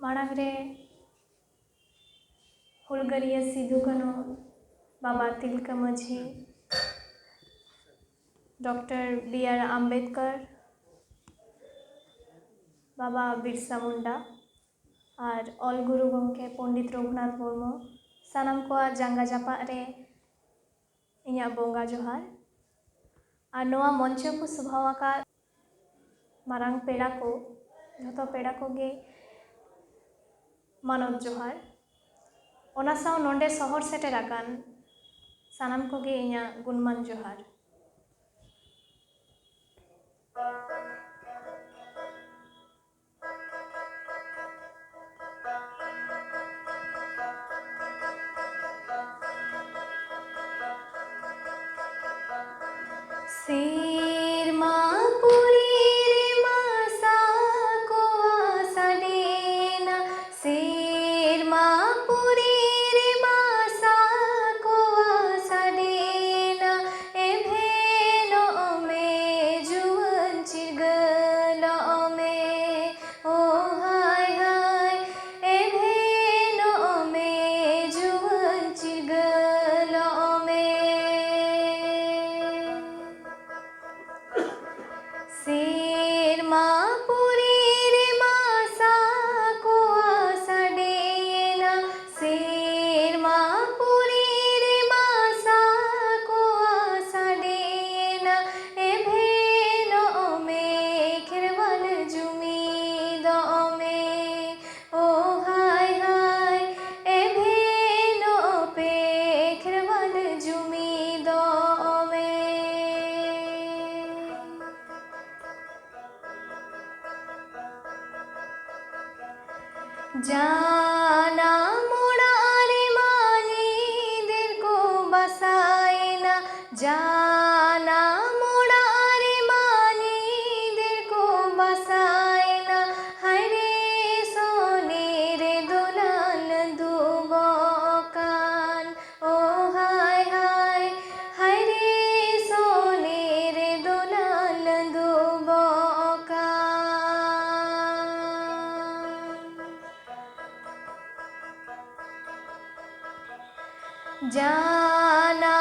माड़ांग रे हुलगरिया सिदु कान्हू बाबा तिलका माझी doctor B R. Ambedkar बाबा बिरसा मुंडा और ऑल गुरु गंके पंडित रघुनाथ मुर्मू सानाम को जांगा जापा रे इन्या बोंगा जोहार और नोआ मंच को सभावाका मारांग पेड़ा को जो पेड़ा को गे मानव जोहार ओना साव नोंडे शहर सेटेर आकान सानाम को गे इन्या गुणमान जोहार। शेरमा पुरी रे मासा को आसाडेना शेरमा पुरी रे मासा को आसाडेना ए भेलो में जुवन चिरगलो में ओ हाय हाय ए भेलो में जुवन चिरगलो में शेरमा पुरी रे मासा को आसाडेना शेरमा पुरी रे मासा को आसाडेना ए भेलो में खिरवाल जुमीदो में ओ हाय हाय ए भेलो पे खिरवाल जुमीदो में जाना मोड़ा रे मानी दिल को बसाएना जाना मोड़ा रे मानी दिल को बसाएना हाय रे सोने रे दुल्हन दुबो कान ओ हाय हाय हाय रे सोने रे दुल्हन दुबो कान जाना